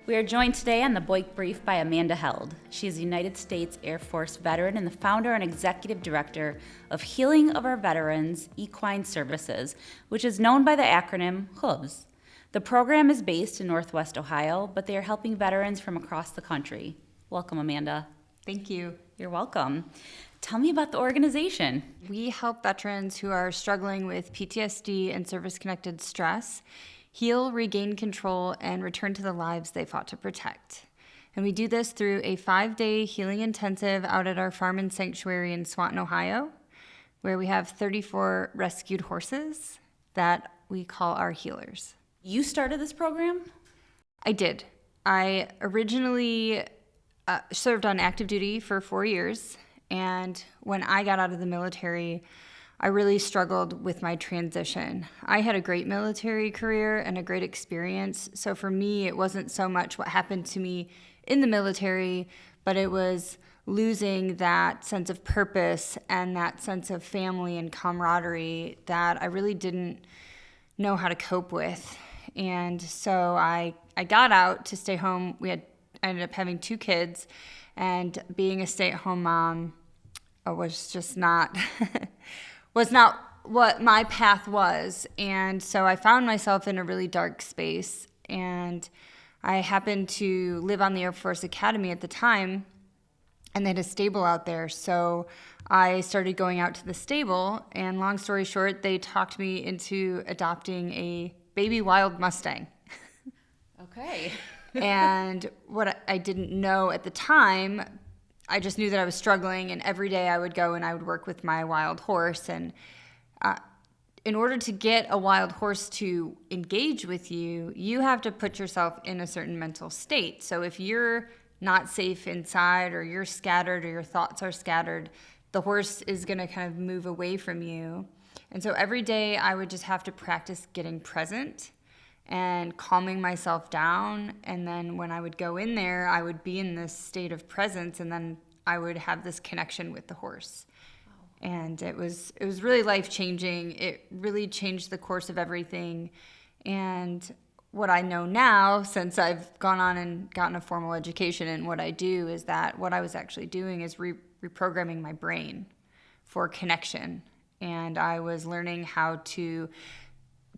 We are joined today on the Boyk Brief by Amanda Held. She is a United States Air Force veteran and the founder and executive director of Healing of Our Veterans Equine Services, which is known by the acronym H.O.O.V.E.S. The program is based in Northwest Ohio, but they are helping veterans from across the country. Welcome, Amanda. Thank you. You're welcome. Tell me about the organization. We help veterans who are struggling with PTSD and service-connected stress heal, regain control, and return to the lives they fought to protect. And we do this through a 5-day healing intensive out at our farm and sanctuary in Swanton, Ohio, where we have 34 rescued horses that we call our healers. You started this program? I did. I originally served on active duty for 4 years, and when I got out of the military, I really struggled with my transition. I had a great military career and a great experience, so for me, it wasn't so much what happened to me in the military, but it was losing that sense of purpose and that sense of family and camaraderie that I really didn't know how to cope with. And so I got out to stay home. I ended up having 2 kids, and being a stay-at-home mom was just not was not what my path was. And so I found myself in a really dark space, and I happened to live on the Air Force Academy at the time, and they had a stable out there. So I started going out to the stable, and long story short, they talked me into adopting a baby wild Mustang. Okay. And what I didn't know at the time, I just knew that I was struggling, and every day I would go and I would work with my wild horse. And in order to get a wild horse to engage with you, you have to put yourself in a certain mental state. So if you're not safe inside, or you're scattered, or your thoughts are scattered, the horse is going to kind of move away from you. And so every day I would just have to practice getting present and calming myself down. And then when I would go in there, I would be in this state of presence, and then I would have this connection with the horse. Wow. And it was really life-changing. It really changed the course of everything. And what I know now, since I've gone on and gotten a formal education in what I do, is that what I was actually doing is reprogramming my brain for connection. And I was learning how to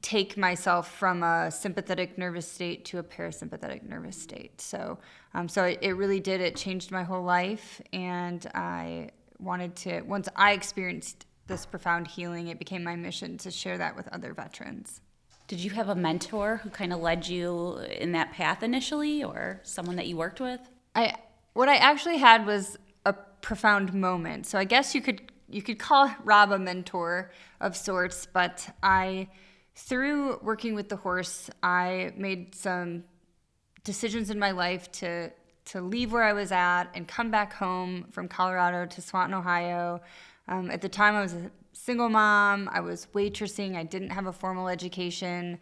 take myself from a sympathetic nervous state to a parasympathetic nervous state. So it really did. It changed my whole life. And I wanted to, once I experienced this profound healing, it became my mission to share that with other veterans. Did you have a mentor who kind of led you in that path initially, or someone that you worked with? What I actually had was a profound moment. So I guess you could call Rob a mentor of sorts, but through working with the horse, I made some decisions in my life to leave where I was at and come back home from Colorado to Swanton, Ohio. At the time, I was a single mom. I was waitressing. I didn't have a formal education.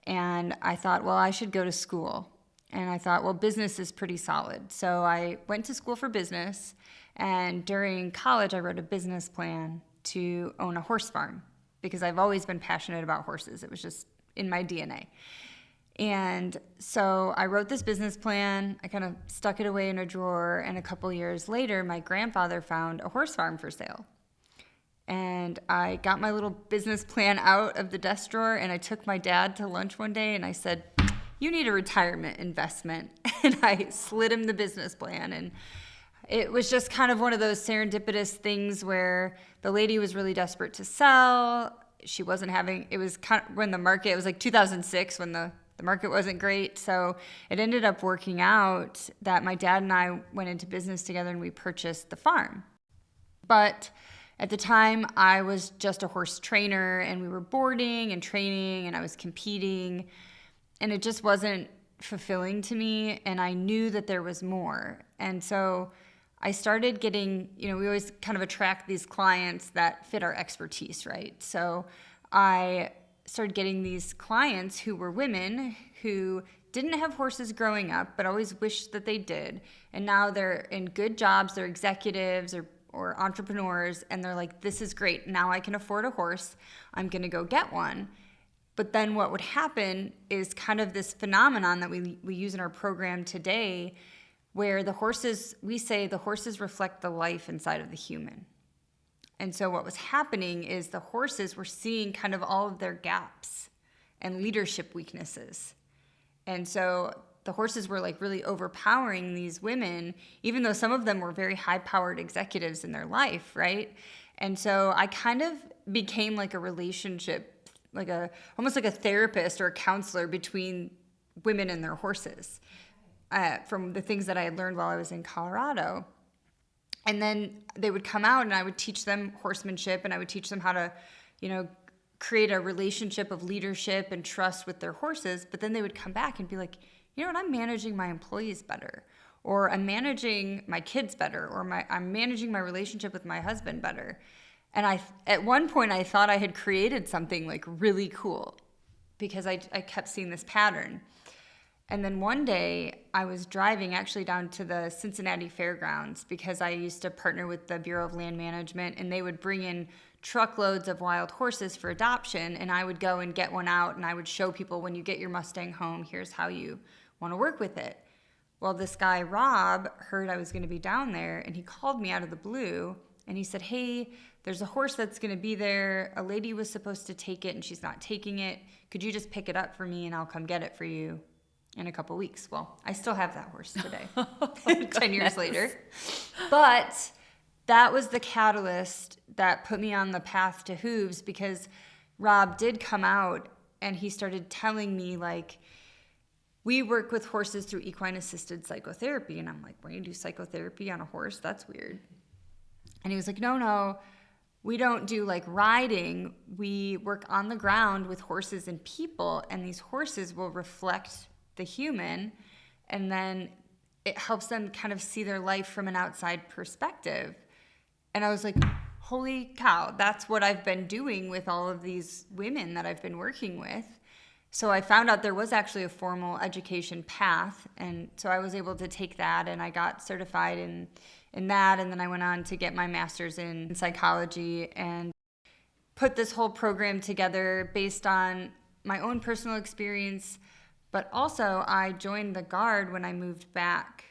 And I thought, well, I should go to school. And I thought, well, business is pretty solid. So I went to school for business. And during college, I wrote a business plan to own a horse farm, because I've always been passionate about horses. It was just in my DNA. And so I wrote this business plan. I kind of stuck it away in a drawer. And a couple years later, my grandfather found a horse farm for sale. And I got my little business plan out of the desk drawer, and I took my dad to lunch one day, and I said, "You need a retirement investment." And I slid him the business plan. And it was just kind of one of those serendipitous things where the lady was really desperate to sell. She wasn't having, it was kind of when the market, it was like 2006 when the market wasn't great. So it ended up working out that my dad and I went into business together, and we purchased the farm. But at the time, I was just a horse trainer, and we were boarding and training, and I was competing, and it just wasn't fulfilling to me, and I knew that there was more. And so I started getting, we always kind of attract these clients that fit our expertise, right? So I started getting these clients who were women who didn't have horses growing up, but always wished that they did. And now they're in good jobs, they're executives or entrepreneurs, and they're like, this is great. Now I can afford a horse. I'm going to go get one. But then what would happen is kind of this phenomenon that we use in our program today, where we say the horses reflect the life inside of the human. And so what was happening is the horses were seeing kind of all of their gaps and leadership weaknesses. And so the horses were like really overpowering these women, even though some of them were very high-powered executives in their life, right? And so I kind of became like a relationship, almost like a therapist or a counselor between women and their horses, from the things that I had learned while I was in Colorado. And then they would come out and I would teach them horsemanship, and I would teach them how to, create a relationship of leadership and trust with their horses. But then they would come back and be like, you know what, I'm managing my employees better, or I'm managing my kids better, or I'm managing my relationship with my husband better. And at one point I thought I had created something like really cool, because I kept seeing this pattern. And then one day I was driving actually down to the Cincinnati Fairgrounds, because I used to partner with the Bureau of Land Management, and they would bring in truckloads of wild horses for adoption, and I would go and get one out, and I would show people, when you get your Mustang home, here's how you want to work with it. Well, this guy, Rob, heard I was going to be down there, and he called me out of the blue, and he said, hey, there's a horse that's going to be there. A lady was supposed to take it, and she's not taking it. Could you just pick it up for me, and I'll come get it for you in a couple weeks? Well, I still have that horse today, 10 years later. But that was the catalyst that put me on the path to H.O.O.V.E.S, because Rob did come out and he started telling me, like, we work with horses through equine-assisted psychotherapy. And I'm like, well, you do psychotherapy on a horse? That's weird. And he was like, no, we don't do like riding. We work on the ground with horses and people, and these horses will reflect the human, and then it helps them kind of see their life from an outside perspective. And I was like, holy cow, that's what I've been doing with all of these women that I've been working with. So I found out there was actually a formal education path, and so I was able to take that, and I got certified in that, and then I went on to get my master's in psychology and put this whole program together based on my own personal experience. But also I joined the Guard when I moved back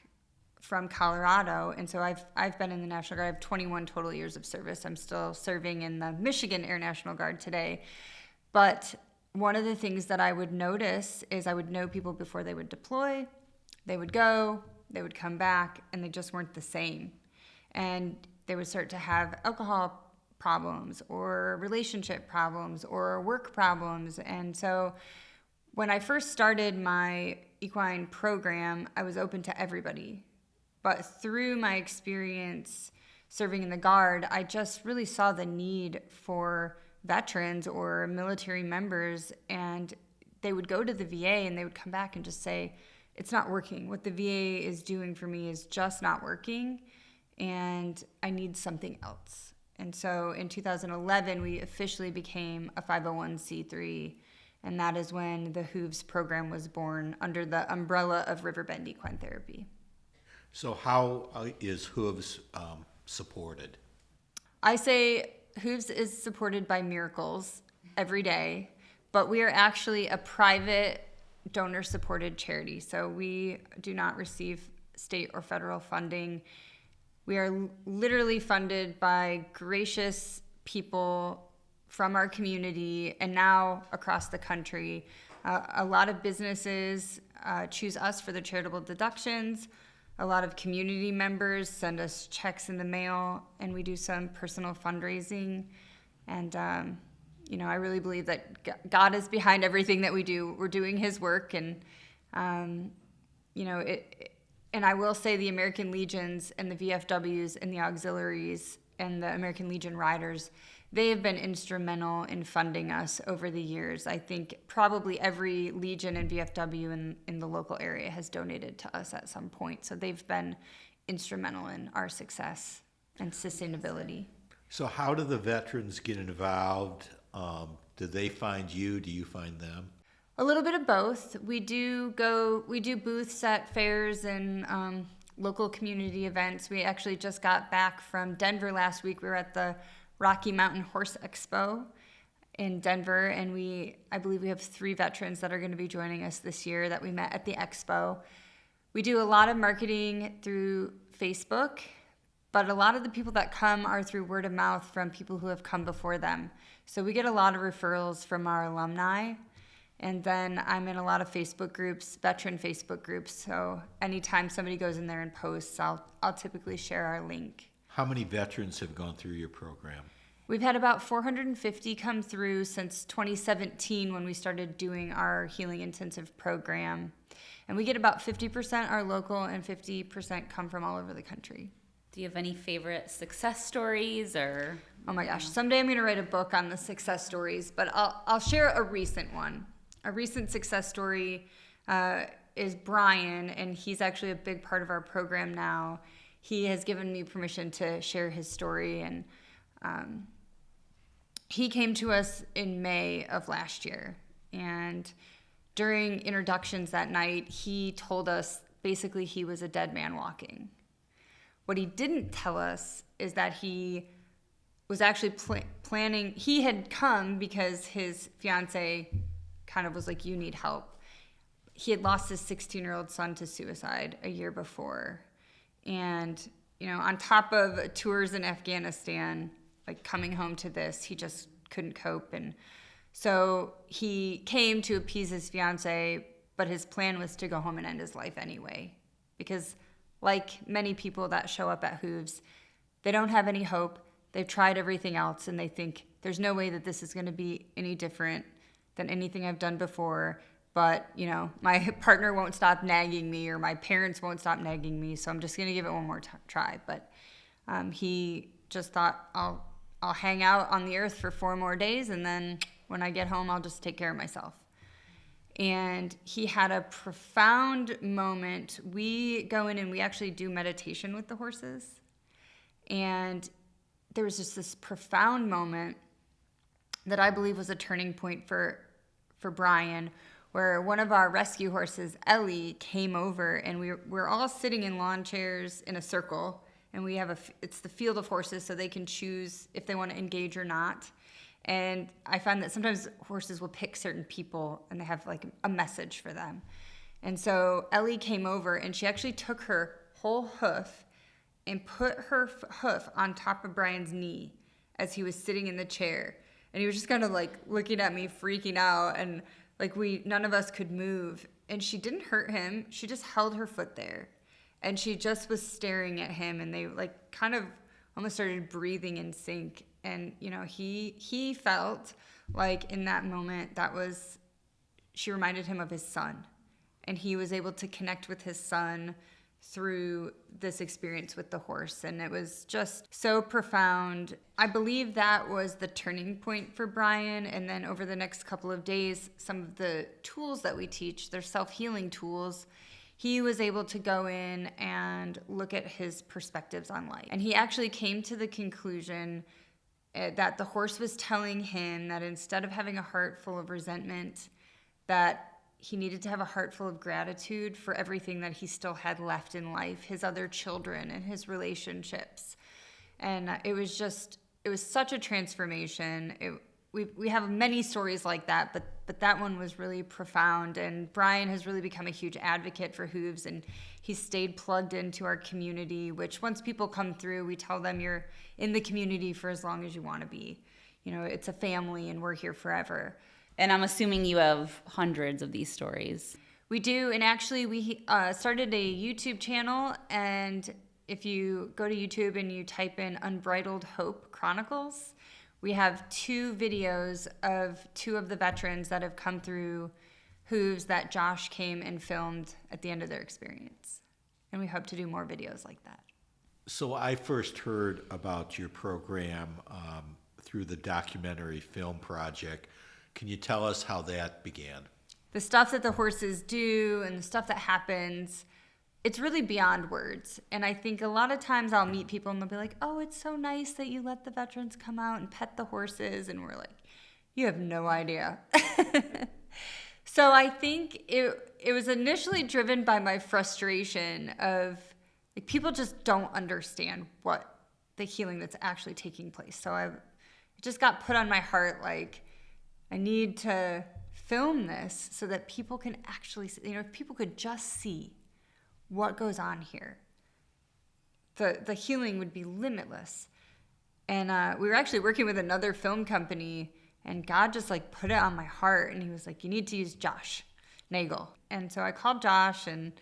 from Colorado, and so I've been in the National Guard. I have 21 total years of service. I'm still serving in the Michigan Air National Guard today. But one of the things that I would notice is I would know people before they would deploy. They would go, they would come back, and they just weren't the same. And they would start to have alcohol problems or relationship problems or work problems. And so when I first started my equine program, I was open to everybody. But through my experience serving in the Guard, I just really saw the need for veterans or military members, and they would go to the VA and they would come back and just say, it's not working. What the VA is doing for me is just not working, and I need something else. And so in 2011, we officially became a 501c3, and that is when the H.O.O.V.E.S program was born under the umbrella of Riverbend Equine Therapy. So how is H.O.O.V.E.S supported? I say H.O.O.V.E.S is supported by miracles every day, but we are actually a private donor-supported charity. So we do not receive state or federal funding. We are literally funded by gracious people from our community and now across the country. A lot of businesses choose us for their charitable deductions. A lot of community members send us checks in the mail, and we do some personal fundraising. And, I really believe that God is behind everything that we do. We're doing His work, and, and I will say the American Legions and the VFWs and the auxiliaries and the American Legion Riders, they have been instrumental in funding us over the years. I think probably every Legion and VFW in the local area has donated to us at some point. So they've been instrumental in our success and sustainability. So how do the veterans get involved? Do they find you? Do you find them? A little bit of both. We do booths at fairs and local community events. We actually just got back from Denver last week. We were at the Rocky Mountain Horse Expo, in Denver, and I believe we have 3 veterans that are going to be joining us this year that we met at the expo. We do a lot of marketing through Facebook, but a lot of the people that come are through word of mouth from people who have come before them. So we get a lot of referrals from our alumni. And then I'm in a lot of Facebook groups, veteran Facebook groups. So anytime somebody goes in there and posts, I'll typically share our link. How many veterans have gone through your program? We've had about 450 come through since 2017 when we started doing our healing intensive program. And we get about 50% are local and 50% come from all over the country. Do you have any favorite success stories or? Oh my gosh, someday I'm going to write a book on the success stories, but I'll share a recent one. A recent success story is Brian, and he's actually a big part of our program now. He has given me permission to share his story, and he came to us in May of last year. And during introductions that night, he told us basically he was a dead man walking. What he didn't tell us is that he was actually planning. He had come because his fiance kind of was like, you need help. He had lost his 16-year-old son to suicide a year before. And, on top of tours in Afghanistan, like coming home to this, he just couldn't cope. And so he came to appease his fiance, but his plan was to go home and end his life anyway. Because like many people that show up at H.O.O.V.E.S, they don't have any hope. They've tried everything else, and they think there's no way that this is going to be any different than anything I've done before. But, my partner won't stop nagging me, or my parents won't stop nagging me, so I'm just going to give it one more try. But he just thought, I'll hang out on the earth for 4 more days, and then when I get home, I'll just take care of myself. And he had a profound moment. We go in and we actually do meditation with the horses. And there was just this profound moment that I believe was a turning point for Brian, where one of our rescue horses, Ellie, came over, and we're all sitting in lawn chairs in a circle, and we have it's the field of horses, so they can choose if they want to engage or not. And I find that sometimes horses will pick certain people, and they have like a message for them. And so Ellie came over, and she actually took her whole hoof and put her hoof on top of Brian's knee as he was sitting in the chair. And he was just kind of like looking at me, freaking out, and like none of us could move. And she didn't hurt him. She just held her foot there. And she just was staring at him, and they like kind of almost started breathing in sync. And, he felt like in that moment she reminded him of his son. And he was able to connect with his son through this experience with the horse. And it was just so profound. I believe that was the turning point for Brian. And then over the next couple of days, some of the tools that we teach, they're self-healing tools, he was able to go in and look at his perspectives on life. And he actually came to the conclusion that the horse was telling him that instead of having a heart full of resentment, that he needed to have a heart full of gratitude for everything that he still had left in life, his other children and his relationships. And it was such a transformation. We have many stories like that, but that one was really profound. And Brian has really become a huge advocate for H.O.O.V.E.S, and he's stayed plugged into our community, which once people come through, we tell them you're in the community for as long as you want to be. It's a family, and we're here forever. And I'm assuming you have hundreds of these stories. We do, and actually we started a YouTube channel, and if you go to YouTube and you type in Unbridled Hope Chronicles, we have 2 videos of 2 of the veterans that have come through H.O.O.V.E.S that Josh came and filmed at the end of their experience. And we hope to do more videos like that. So I first heard about your program through the documentary film project. Can you tell us how that began? The stuff that the horses do and the stuff that happens, it's really beyond words. And I think a lot of times I'll meet people and they'll be like, oh, it's so nice that you let the veterans come out and pet the horses. And we're like, you have no idea. So I think it was initially driven by my frustration of like, people just don't understand what the healing that's actually taking place. So it just got put on my heart, like, I need to film this so that people can actually see, if people could just see what goes on here, the healing would be limitless. And we were actually working with another film company, and God just like put it on my heart, and he was like, you need to use Josh Nagel. And so I called Josh, and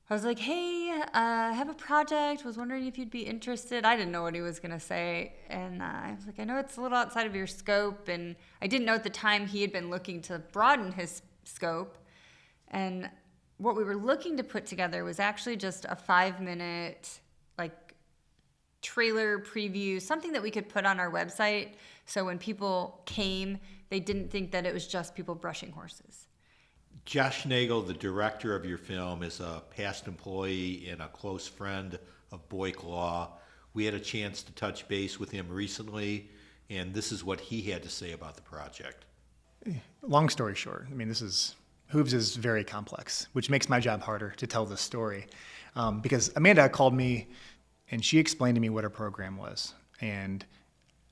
I was like, hey, I have a project, was wondering if you'd be interested. I didn't know what he was going to say. And I was like, I know it's a little outside of your scope. And I didn't know at the time he had been looking to broaden his scope. And what we were looking to put together was actually just a 5-minute, like, trailer preview, something that we could put on our website. So when people came, they didn't think that it was just people brushing horses. Josh Nagel, the director of your film, is a past employee and a close friend of Boyk Law. We had a chance to touch base with him recently, and this is what he had to say about the project. Long story short, I mean, H.O.O.V.E.S is very complex, which makes my job harder to tell this story. Because Amanda called me, and she explained to me what her program was, and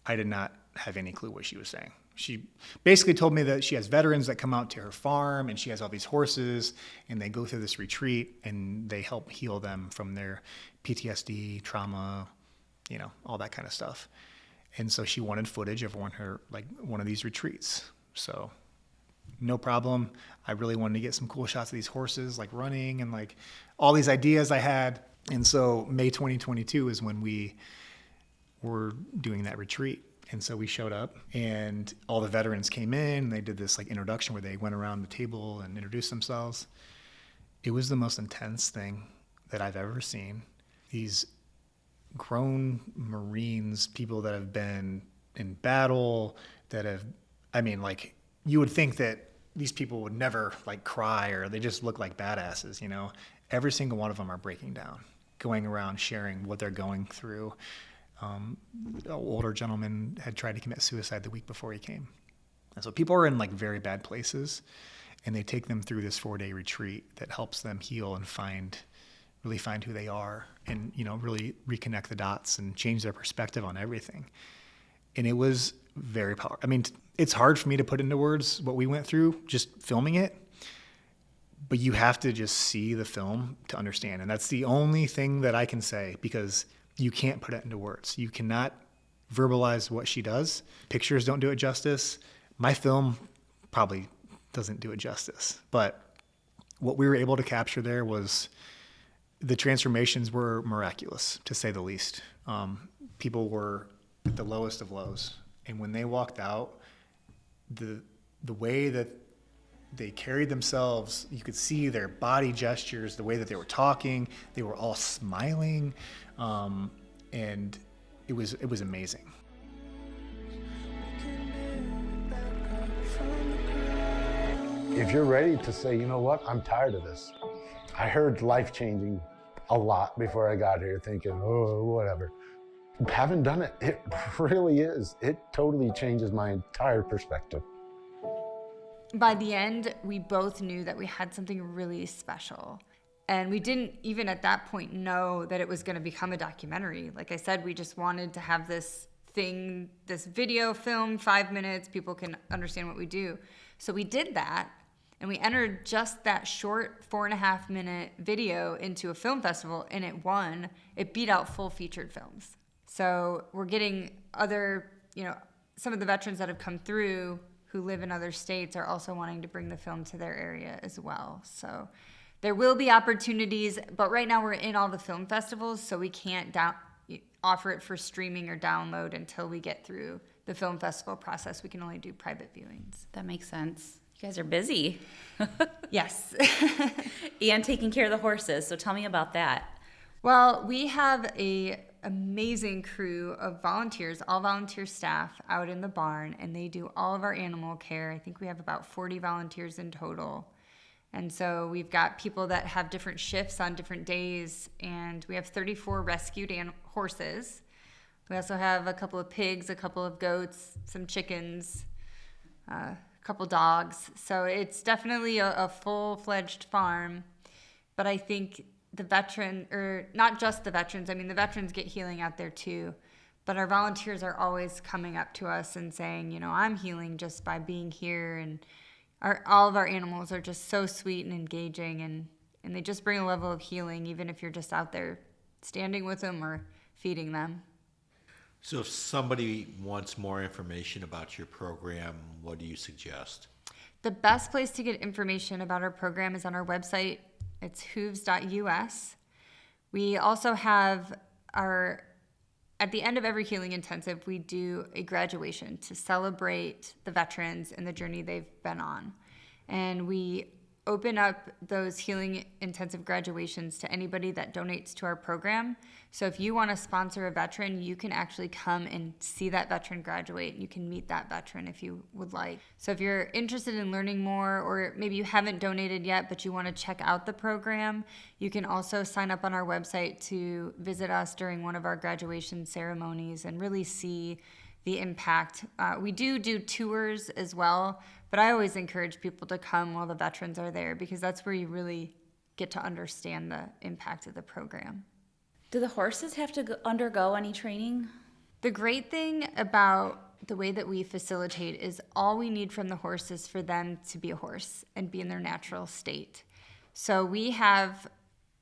I did not have any clue what she was saying. She basically told me that she has veterans that come out to her farm, and she has all these horses, and they go through this retreat, and they help heal them from their PTSD, trauma, all that kind of stuff. And so she wanted footage of one of these retreats. So no problem. I really wanted to get some cool shots of these horses, like running, and like all these ideas I had. And so May 2022 is when we were doing that retreat. And so we showed up, and all the veterans came in, and they did this like introduction where they went around the table and introduced themselves. It was the most intense thing that I've ever seen. These grown Marines, people that have been in battle, you would think that these people would never like cry, or they just look like badasses, Every single one of them are breaking down, going around sharing what they're going through. An older gentleman had tried to commit suicide the week before he came. And so people are in like very bad places, and they take them through this 4-day retreat that helps them heal and really find who they are, and, really reconnect the dots and change their perspective on everything. And it was very powerful. I mean, it's hard for me to put into words what we went through just filming it, but you have to just see the film to understand. And that's the only thing that I can say, because you can't put it into words. You cannot verbalize what she does. Pictures don't do it justice. My film probably doesn't do it justice. But what we were able to capture there was the transformations were miraculous, to say the least. People were at the lowest of lows. And when they walked out, the way that they carried themselves, you could see their body gestures, the way that they were talking, they were all smiling. And it was amazing. If you're ready to say, you know what, I'm tired of this. I heard life-changing a lot before I got here, thinking, oh, whatever. Haven't done it. It really is. It totally changes my entire perspective. By the end, we both knew that we had something really special. And we didn't even at that point know that it was going to become a documentary. Like I said, we just wanted to have this video film, 5 minutes, people can understand what we do. So we did that, and we entered just that short 4.5-minute video into a film festival, and it won. It beat out full featured films. So we're getting some of the veterans that have come through who live in other states are also wanting to bring the film to their area as well. So there will be opportunities, but right now we're in all the film festivals, so we can't offer it for streaming or download until we get through the film festival process. We can only do private viewings. That makes sense. You guys are busy. Yes. And taking care of the horses, so tell me about that. Well, we have a amazing crew of volunteers, all volunteer staff out in the barn, and they do all of our animal care. I think we have about 40 volunteers in total. And so we've got people that have different shifts on different days, and we have 34 rescued horses. We also have a couple of pigs, a couple of goats, some chickens, a couple dogs. So it's definitely a full-fledged farm. But I think not just the veterans, I mean, the veterans get healing out there too, But our volunteers are always coming up to us and saying, I'm healing just by being here. And all of our animals are just so sweet and engaging, and they just bring a level of healing, even if you're just out there standing with them or feeding them. So if somebody wants more information about your program, what do you suggest? The best place to get information about our program is on our website. It's H.O.O.V.E.S. We also have at the end of every healing intensive, we do a graduation to celebrate the veterans and the journey they've been on. And we open up those healing intensive graduations to anybody that donates to our program. So if you want to sponsor a veteran, you can actually come and see that veteran graduate. You can meet that veteran if you would like. So if you're interested in learning more, or maybe you haven't donated yet, but you want to check out the program, you can also sign up on our website to visit us during one of our graduation ceremonies and really see the impact. We do tours as well, but I always encourage people to come while the veterans are there, because that's where you really get to understand the impact of the program. Do the horses have to undergo any training? The great thing about the way that we facilitate is all we need from the horse is for them to be a horse and be in their natural state. So we have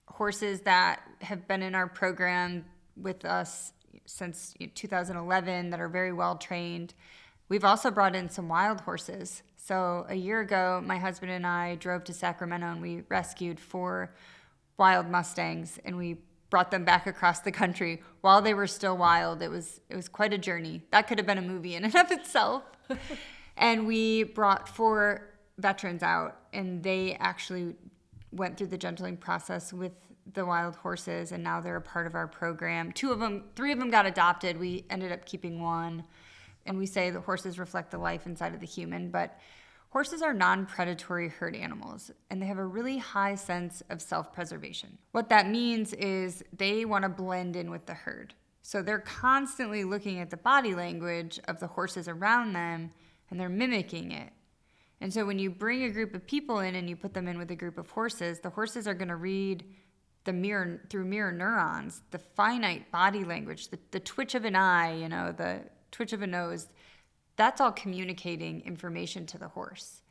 horses that have been in our program with us since 2011 that are very well trained. We've also brought in some wild horses. So a year ago, my husband and I drove to Sacramento and we rescued 4 wild Mustangs, and we brought them back across the country while they were still wild. It was quite a journey. That could have been a movie in and of itself. And we brought 4 veterans out, and they actually went through the gentling process with the wild horses, and now they're a part of our program. 3 of them got adopted. We ended up keeping 1. And we say the horses reflect the life inside of the human, but horses are non-predatory herd animals, and they have a really high sense of self-preservation. What that means is they want to blend in with the herd. So they're constantly looking at the body language of the horses around them, and they're mimicking it. And so when you bring a group of people in and you put them in with a group of horses, the horses are going to read through mirror neurons, the finite body language, the twitch of an eye, the twitch of a nose. That's all communicating information to the horse.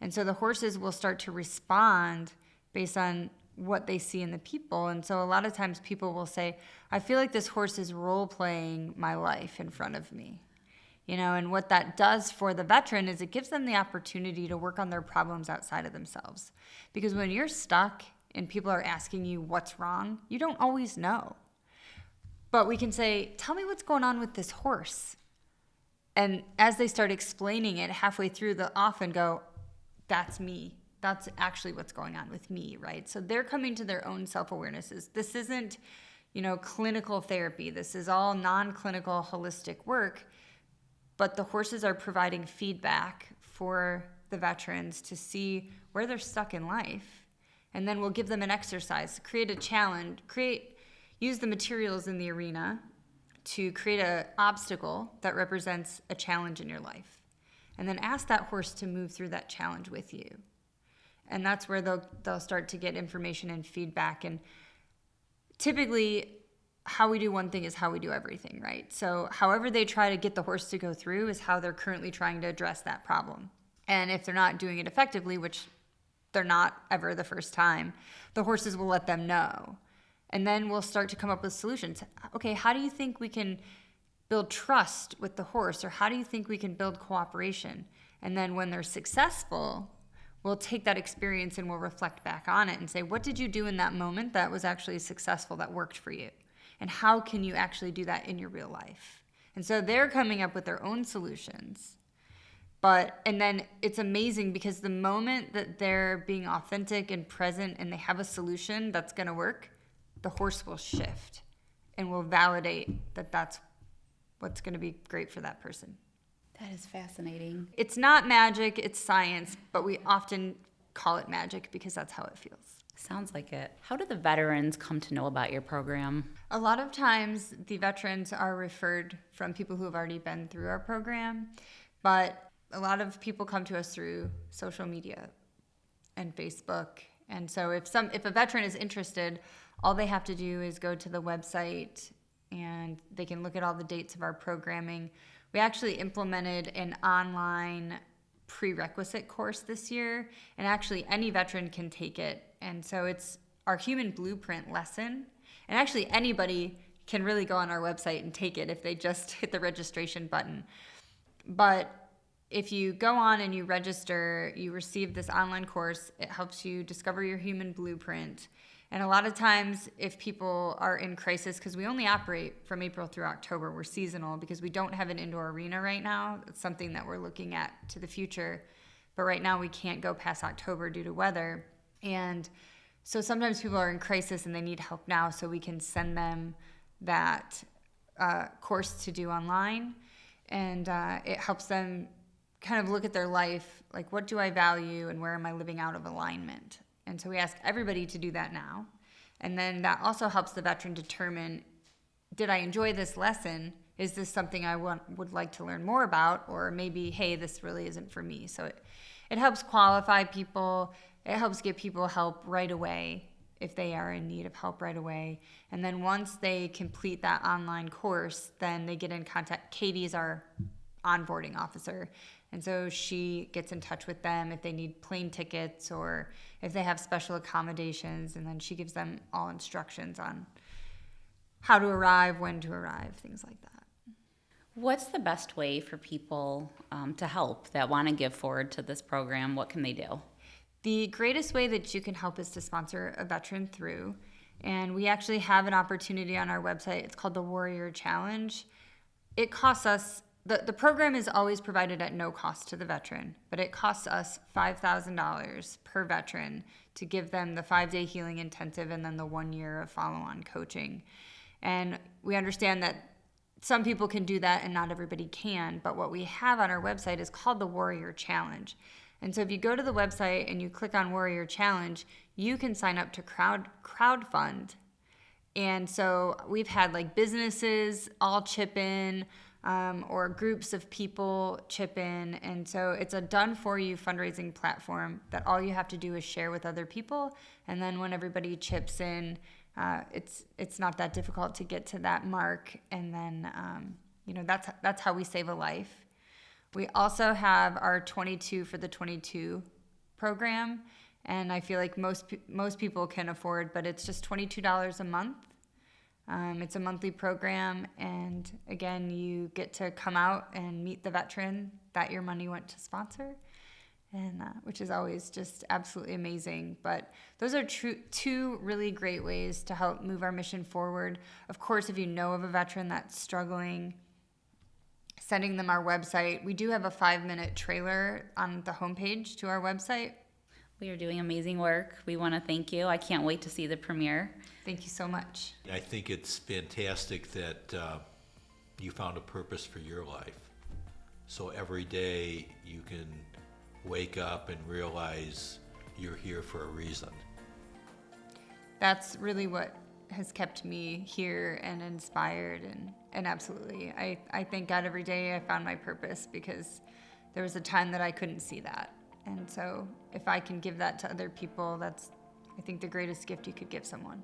And so the horses will start to respond based on what they see in the people. And so a lot of times people will say, I feel like this horse is role-playing my life in front of me. And what that does for the veteran is it gives them the opportunity to work on their problems outside of themselves. Because when you're stuck and people are asking you what's wrong, you don't always know. But we can say, tell me what's going on with this horse. And as they start explaining it, halfway through, they'll often go, that's me. That's actually what's going on with me, right? So they're coming to their own self-awarenesses. This isn't, clinical therapy. This is all non-clinical holistic work. But the horses are providing feedback for the veterans to see where they're stuck in life. And then we'll give them an exercise, create a challenge, use the materials in the arena to create an obstacle that represents a challenge in your life. And then ask that horse to move through that challenge with you. And that's where they'll start to get information and feedback. And typically, how we do one thing is how we do everything, right? So however they try to get the horse to go through is how they're currently trying to address that problem. And if they're not doing it effectively, which they're not ever the first time, the horses will let them know. And then we'll start to come up with solutions. Okay, how do you think we can build trust with the horse? Or how do you think we can build cooperation? And then when they're successful, we'll take that experience and we'll reflect back on it and say, what did you do in that moment that was actually successful, that worked for you? And how can you actually do that in your real life? And so they're coming up with their own solutions. And then it's amazing because the moment that they're being authentic and present and they have a solution that's going to work, the horse will shift and will validate that that's what's going to be great for that person. That is fascinating. It's not magic, it's science, but we often call it magic because that's how it feels. Sounds like it. How do the veterans come to know about your program? A lot of times the veterans are referred from people who have already been through our program, but a lot of people come to us through social media and Facebook. And so if a veteran is interested, all they have to do is go to the website and they can look at all the dates of our programming. We actually implemented an online prerequisite course this year, and actually any veteran can take it. And so it's our human blueprint lesson. And actually anybody can really go on our website and take it if they just hit the registration button. But if you go on and you register, you receive this online course. It helps you discover your human blueprint. And a lot of times if people are in crisis, because we only operate from April through October, we're seasonal because we don't have an indoor arena right now. It's something that we're looking at to the future. But right now we can't go past October due to weather. And so sometimes people are in crisis and they need help now, so we can send them that course to do online. And it helps them kind of look at their life, like what do I value and where am I living out of alignment? And so we ask everybody to do that now. And then that also helps the veteran determine, did I enjoy this lesson? Is this something I would like to learn more about? Or maybe, hey, this really isn't for me. So it helps qualify people. It helps get people help right away if they are in need of help right away. And then once they complete that online course, then they get in contact. Katie is our onboarding officer. And so she gets in touch with them if they need plane tickets or if they have special accommodations. And then she gives them all instructions on how to arrive, when to arrive, things like that. What's the best way for people to help that want to give forward to this program? What can they do? The greatest way that you can help is to sponsor a veteran through. And we actually have an opportunity on our website. It's called the Warrior Challenge. It costs us, the program is always provided at no cost to the veteran, but it costs us $5,000 per veteran to give them the 5-day healing intensive and then the 1 year of follow-on coaching. And we understand that some people can do that and not everybody can, but what we have on our website is called the Warrior Challenge. And so if you go to the website and you click on Warrior Challenge, you can sign up to crowdfund. And so we've had like businesses all chip in, or groups of people chip in. And so it's a done-for-you fundraising platform that all you have to do is share with other people. And then when everybody chips in, it's not that difficult to get to that mark. And then, that's how we save a life. We also have our 22 for the 22 program, and I feel like most people can afford, but it's just $22 a month. It's a monthly program, and again, you get to come out and meet the veteran that your money went to sponsor, and which is always just absolutely amazing. But those are two really great ways to help move our mission forward. Of course, if you know of a veteran that's struggling, sending them our website. We do have a 5-minute trailer on the homepage to our website. We are doing amazing work. We want to thank you. I can't wait to see the premiere. Thank you so much. I think it's fantastic that you found a purpose for your life. So every day you can wake up and realize you're here for a reason. That's really what has kept me here and inspired, and absolutely. I thank God every day I found my purpose, because there was a time that I couldn't see that. And so if I can give that to other people, that's, I think, the greatest gift you could give someone.